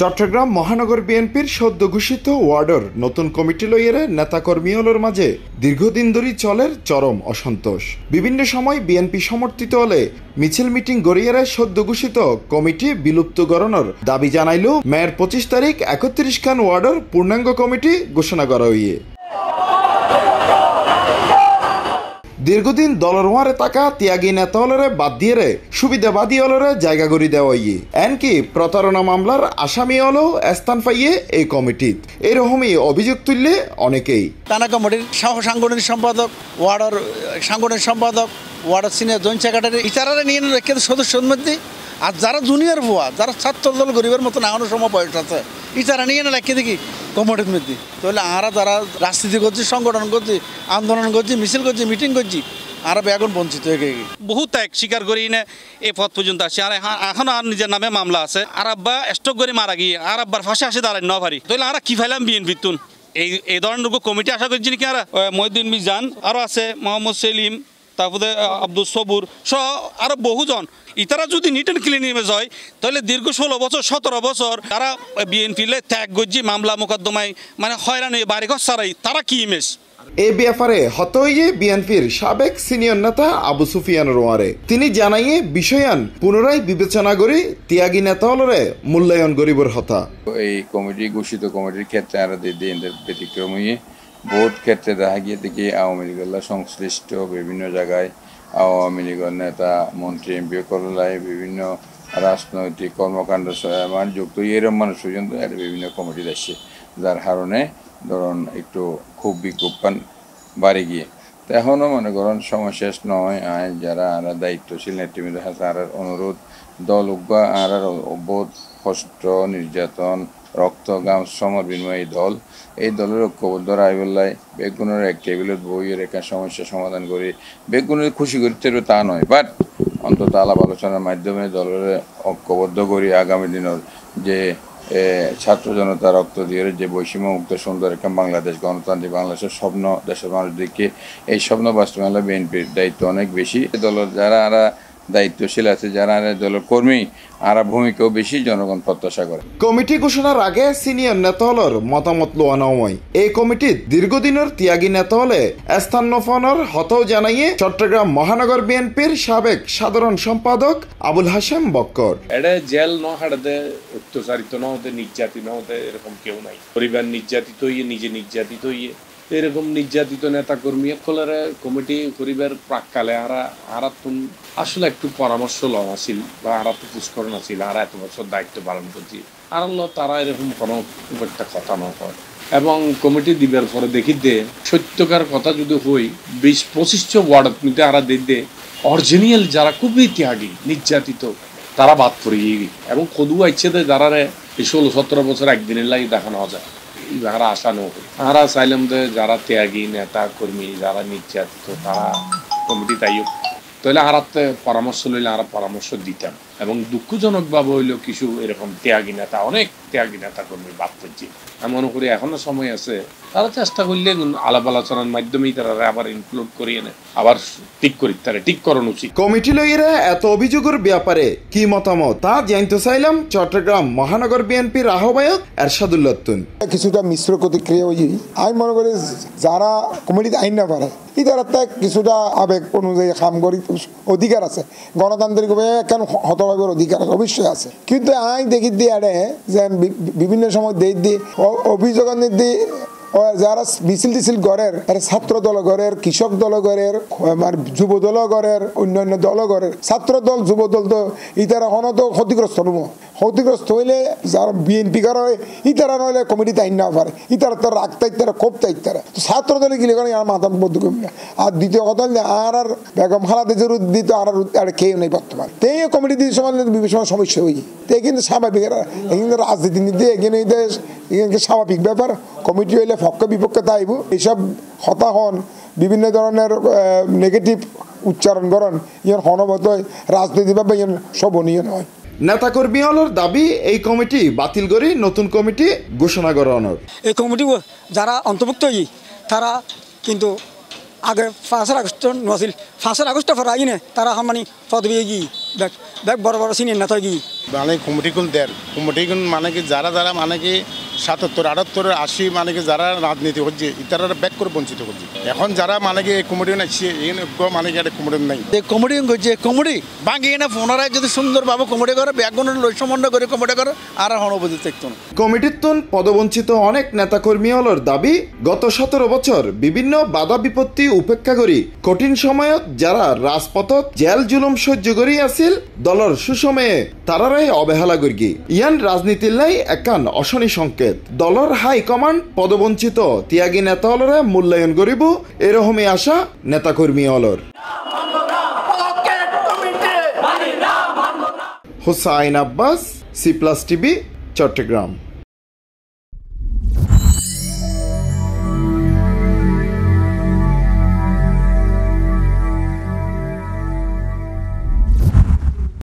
চট্টগ্রাম মহানগর বিএনপির সদ্য ঘোষিত ওয়ার্ডর নতুন কমিটি লইয়ের নেতাকর্মীগুলোর মাঝে দীর্ঘদিন ধরে চলের চরম অসন্তোষ। বিভিন্ন সময় বিএনপি সমর্থিত হলে মিছিল মিটিং গড়িয়ে সদ্য ঘোষিত কমিটি বিলুপ্ত করানোর দাবি জানাইল মেয়ের 25 তারিখ 31 খান ওয়ার্ডর পূর্ণাঙ্গ কমিটি ঘোষণা করা হইয়ে। দীর্ঘদিন দলের ওয়ারে থাকা ত্যাগী নেতা হলরে বাদ দিয়ে সুবিধাবাদী হলরে জায়গা করে দেওয়া হইয়ে, এনকি প্রতারণা মামলার আসামি হলেও স্থান পাইয়ে এই কমিটিত এরকমই অভিযোগ তুললে অনেকেই। টানা কমিটির সাংগঠনিক সম্পাদক, ওয়ার্ডের সাংগঠনিক সম্পাদক, ওয়ার্ডের সিনিয়র জয়েন্ট সেক্রেটারি ইতারারে নিয়ে রেখে সদস্যের মধ্যে, আর যারা জুনিয়র ভুয়া, যারা ছাত্র দল গরিবের মতো নাগানোর সময় বয়স আছে, ইতারা নিয়ে রেখে দেখি কমিটির মধ্যে। তাহলে আমরা যারা রাজনীতি করছি, সংগঠন করছি, আন্দোলন করছি, মিছিল করছি, মিটিং করছি, আর এখন বঞ্চিত হয়ে গেছি। বহু ত্যাগ স্বীকার করি না এই পথ পর্যন্ত আসছি। আর এখন আর নিজের নামে মামলা আছে। আর আব্বা স্ট্রোক করে মারা গিয়ে আর আব্বার ফাঁসে আসে দাঁড়ায় ন পারি। তাহলে আর কি ফাইলাম বিএনপির তুন এই ধরনের কমিটি আশা করছি নাকি। আর মহিউদ্দিন মিজান আরও আছে, মোহাম্মদ সেলিম, তারপরে আব্দুল সবুর সহ আরো বহুজন। ইতারা যদি নিট অ্যান্ড ক্লিন ইমেজ হয় তাহলে দীর্ঘ 16 বছর 17 বছর তারা বিএনপিলে ত্যাগ গজ্জি মামলা মোকদ্দমায় মানে হয়রানি বাড়িঘর সারাই, তারা কি ইমেজ? এই ব্যাপারে হত হইয়ে বিএনপির সাবেক সিনিয়র নেতা আবু সুফিয়ান রোয়ারে তিনি জানাইয়ে বিষয়ান পুনরায় বিবেচনা করে ত্যাগী নেতা হলরে মূল্যায়ন গরিবর হতা। এই কমিটি ঘোষিত কমিটির ক্ষেত্রে আর ব্যতিক্রম হয়ে বহুত ক্ষেত্রে দেখা গিয়ে দেখি আওয়ামী লীগের সংশ্লিষ্ট বিভিন্ন জায়গায় আওয়ামী লীগের নেতা মন্ত্রী এমপি করলাই বিভিন্ন রাজনৈতিক কর্মকাণ্ড মানে যুক্ত এরম মানুষ পর্যন্ত বিভিন্ন কমিটি আসছে, যার কারণে ধরুন একটু খুব বিক্ষোভ বাড়ি গিয়ে। তো এখনও মনে করেন সময় শেষ নয়। যারা আর দায়িত্বশীল নেতৃবৃন্দ আছে আর অনুরোধ দল উগ্বা আর বোধ কষ্ট নির্যাতন রক্ত গাম সমর বিনিময় এই দলের ঐক্যবদ্ধ রায়বল্লায় বেগুনের এক টেবিলত বইয়ের একটা সমস্যা সমাধান করে বেগুনের খুশি করতে তা নয়, বাট অন্তত আলাপ আলোচনার মাধ্যমে দলের ঐক্যবদ্ধ করি আগামী দিনের যে ছাত্র জনতা রক্ত দিয়ে যে বৈষম্যমুক্ত সুন্দর একটা বাংলাদেশ, গণতান্ত্রিক বাংলাদেশের স্বপ্ন দেশের মানুষদেরকে এই স্বপ্ন বাস্তবায়নে বিএনপির দায়িত্ব অনেক বেশি। দলের যারা দায়িত্বশীল আছে, যারা দলের কর্মী আর ভূমিকাও বেশি জনগণ প্রত্যাশা করে। কমিটি ঘোষণার আগে সিনিয়র নেতা হলর মতামত লোয়ানোময় এই কমিটির দীর্ঘদিনের ত্যাগী নেতা হলে স্থান নফানোর হতাও জানাইয়ে চট্টগ্রাম মহানগর বিএনপির সাবেক সাধারণ সম্পাদক আবুল হাশেম বক্কর। এটা জেল নহাড়াতে অত্যাচারিত না হতে, নির্যাতিত না হতে এরকম কেউ নাই। পরিবার নির্যাতিত হইয়ে, নিজে নির্যাতিত হইয়ে এরকম নির্যাতিত নেতা কর্মী কলারে কমিটি পরিবার প্রাককালে আসলে একটু পরামর্শ লওয়া ছিল বা আর তো পুষ্করণ আছিল, আর এত বছর দায়িত্ব পালন করছি আর তারা এরকম কোনো একটা কথা না হয়। এবং কমিটি দিবার পরে দেখি দে সত্যকার কথা যদি হই 20-25 ওয়ার্ড নিতে আর দে অরিজিনাল যারা খুবই ত্যাগী নির্যাতিত তারা বাদ পড়িয়ে গিয়ে এবং কদু আইছে যারা 16-17 বছর একদিনের লাগে দেখানো যায় যারা আসানো তারা চাইলাম যে যারা ত্যাগী নেতা কর্মী যারা নির্যাতিত তারা কমিটি তাইও তাহলে আরাতে পরামর্শ লইলে আর পরামর্শ দিতাম। এবং দুঃখজনকভাবে হইল কিছু এরকম ত্যাগী নেতা, অনেক ত্যাগী নেতা কর্মী বাদ পড়ছে। আমি মনে করি এখনো সময় আছে, তারা চেষ্টা করলে আলাপ আলোচনার মাধ্যমেই তারা আবার ইনক্লুড করিয়ে নেয়, আবার ঠিক করি তারা ঠিক করানো উচিত। কমিটি লইয়েরা এত অভিযোগের ব্যাপারে কি মতামত তা জানতে চাইলাম চট্টগ্রাম মহানগর বিএনপির আহ্বায়ক এরশাদুল্লাহ তুন। কিছুটা মিশ্র প্রতিক্রিয়া হয়ে আমি মনে করি যারা কমিটিতে আইন না পারে ইতার কিছুটা আবেগ অনুযায়ী কাম করি অধিকার আছে, গণতান্ত্রিকভাবে কেন হতভাবের অধিকার অবশ্যই আছে। কিন্তু আই দেখি দিয়ে যে বিভিন্ন সময় দিয়ে অভিযোগ দিয়ে যারা মিছিল টিছিল গড়ের ছাত্র দল গড়ের, কৃষক দল গড়ের, যুব দল গড়ের, অন্যান্য দল গড়ের, ছাত্র দল যুব দল তো ইতারা হন তো ক্ষতিগ্রস্ত হব। ক্ষতিগ্রস্ত হইলে যারা বিএনপি করা হয় ইতারা নইলে কমিটিতে আইন না পারে, ইতারা তো রাখতে ইতারা কোপতে ইতারা ছাত্র দলে গেলে কারণ আর মাথা বদ্ধ কমি না। আর দ্বিতীয় কথা হলে আর বেগম খালেদা জিয়ার দিতে আর কেউ নেই বর্তমান তেই কমিটি দিয়ে বিভিন্ন সময় সমস্যা হই তাই কিন্তু স্বাভাবিক এখানে রাজনীতি নিতে এখানে এখানে স্বাভাবিক ব্যাপার। কমিটি হইলে পক্ষ বিপক্ষে তাইব এইসব হতা হন বিভিন্ন ধরনের নেগেটিভ উচ্চারণ করেন ইয়ার হনবত রাজনৈতিকভাবে ইয়ার শোভনীয় নয়। নেতাকর্মী হলর দাবি এই কমিটি বাতিল করে নতুন কমিটি ঘোষণা করানোর। এই কমিটি যারা অন্তর্ভুক্ত তারা কিন্তু আগে 5 আগস্ট নছিল 5 আগস্ট পর আইনে তারা মানে পদবি গি ব্যাগ বড় বড় সিনিয়র নেতা গি মানে কমিটিগুলো দেয় কমিটিগুলো মানে কি যারা যারা মানে কি 77 78 80 মানে কি যারা রাজনীতি হচ্ছে ইতারা ব্যাক করে বঞ্চিত করছে এখন যারা মানে কি কমিটি নাইছে মানে কি একটা কমিটি নাই যে কমিটি করছে কমিটি বাকি এনে পুনরায় যদি সুন্দরভাবে কমিটি করে ব্যাকগ্রাউন্ড লই সম্বন্ধ করে কমিটি করে আর হনবুদ্ধি দেখতো না কমিটির তুন পদবঞ্চিত অনেক নেতাকর্মী হলর দাবি গত 17 বছর বিভিন্ন বাধা বিপত্তি উপেক্ষা করি কঠিন সময়ত যারা রাজপথত জেল জুলুম সহ্য করি আছিল দলর সুসময়ে তারারাই অবহেলা করি ইয়ান রাজনীতির লাই একান অশনি সংকেত দলর হাই কমান্ড পদবঞ্চিত ত্যাগী নেতা হলরে মূল্যায়ন করিব এরকমই আশা নেতাকর্মী হলর হুসাইন আব্বাস, C+ টিভি, চট্টগ্রাম।